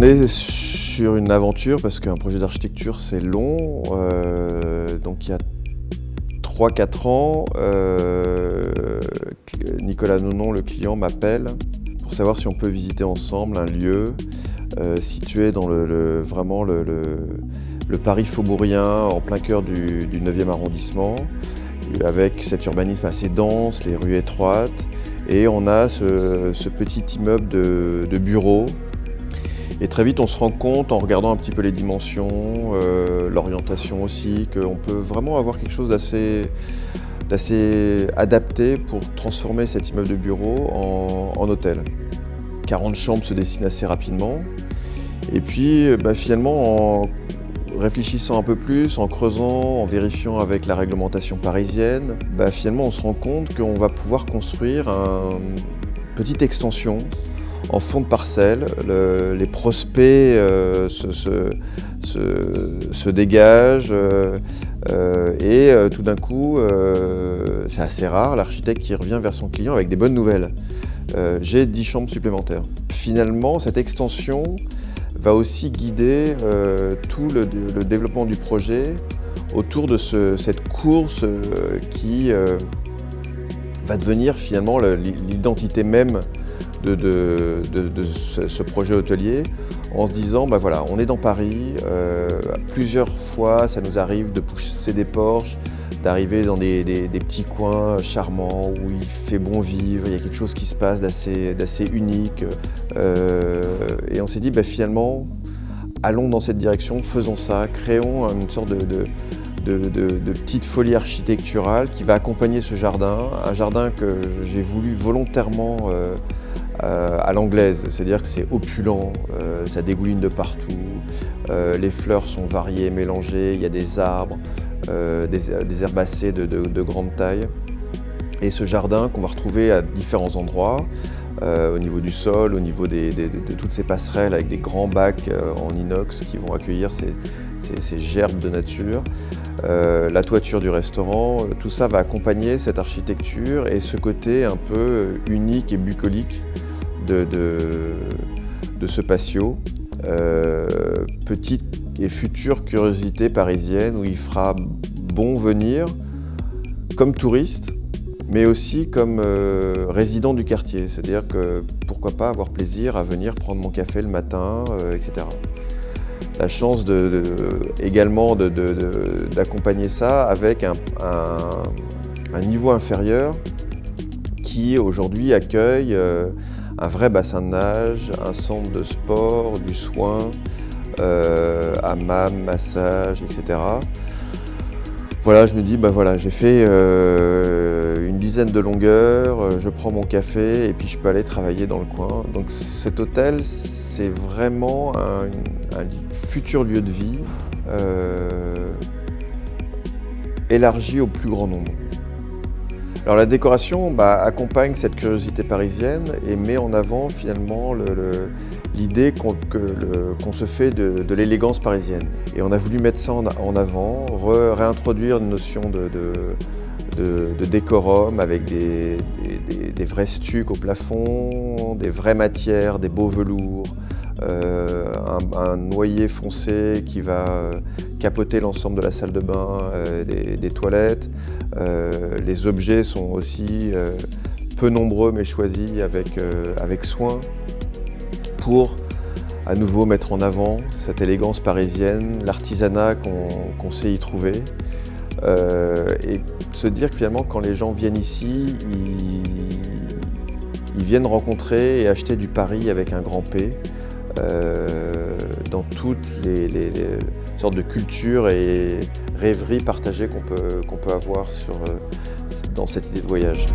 est sur une aventure parce qu'un projet d'architecture c'est long, donc il y a 3-4 ans, Nicolas Nonon, le client, m'appelle pour savoir si on peut visiter ensemble un lieu situé dans vraiment le Paris faubourien, en plein cœur du 9e arrondissement, avec cet urbanisme assez dense, les rues étroites, et on a ce petit immeuble de bureaux. Et très vite, on se rend compte, en regardant un petit peu les dimensions, l'orientation aussi, qu'on peut vraiment avoir quelque chose d'assez adapté pour transformer cet immeuble de bureau en hôtel. 40 chambres se dessinent assez rapidement. Et puis, finalement, en réfléchissant un peu plus, en creusant, en vérifiant avec la réglementation parisienne, finalement, on se rend compte qu'on va pouvoir construire une petite extension en fond de parcelle. Les prospects se dégagent et tout d'un coup, c'est assez rare, l'architecte qui revient vers son client avec des bonnes nouvelles. J'ai 10 chambres supplémentaires. Finalement, cette extension va aussi guider tout le développement du projet autour de cette course qui va devenir finalement l'identité même de ce projet hôtelier, en se disant, voilà, on est dans Paris, plusieurs fois ça nous arrive de pousser des porches, d'arriver dans des petits coins charmants où il fait bon vivre, il y a quelque chose qui se passe d'assez unique. Et on s'est dit, finalement, allons dans cette direction, faisons ça, créons une sorte de petite folie architecturale qui va accompagner ce jardin, un jardin que j'ai voulu volontairement à l'anglaise, c'est-à-dire que c'est opulent, ça dégouline de partout, les fleurs sont variées, mélangées, il y a des arbres, des herbacées de grande taille. Et ce jardin qu'on va retrouver à différents endroits, au niveau du sol, au niveau de toutes ces passerelles avec des grands bacs en inox qui vont accueillir ces gerbes de nature. La toiture du restaurant, tout ça va accompagner cette architecture et ce côté un peu unique et bucolique de ce patio. Petite et future curiosité parisienne où il fera bon venir comme touriste, mais aussi comme résident du quartier. C'est-à-dire que pourquoi pas avoir plaisir à venir prendre mon café le matin, etc. La chance également d'accompagner ça avec un niveau inférieur qui aujourd'hui accueille un vrai bassin de nage, un centre de sport, du soin, hammam, massage, etc. Voilà, je me dis, voilà, j'ai fait une dizaine de longueurs, je prends mon café et puis je peux aller travailler dans le coin. Donc cet hôtel, c'est vraiment un futur lieu de vie élargi au plus grand nombre. Alors la décoration accompagne cette curiosité parisienne et met en avant finalement l'idée qu'on se fait de l'élégance parisienne. Et on a voulu mettre ça en avant, réintroduire une notion de décorum avec des vrais stucs au plafond, des vraies matières, des beaux velours, un noyer foncé qui va capoter l'ensemble de la salle de bain, des toilettes. Les objets sont aussi peu nombreux mais choisis avec soin pour à nouveau mettre en avant cette élégance parisienne, l'artisanat qu'on sait y trouver. Et se dire que finalement quand les gens viennent ici, ils viennent rencontrer et acheter du Paris avec un grand P. Dans toutes les sortes de cultures et rêveries partagées qu'on peut avoir dans cette idée de voyage.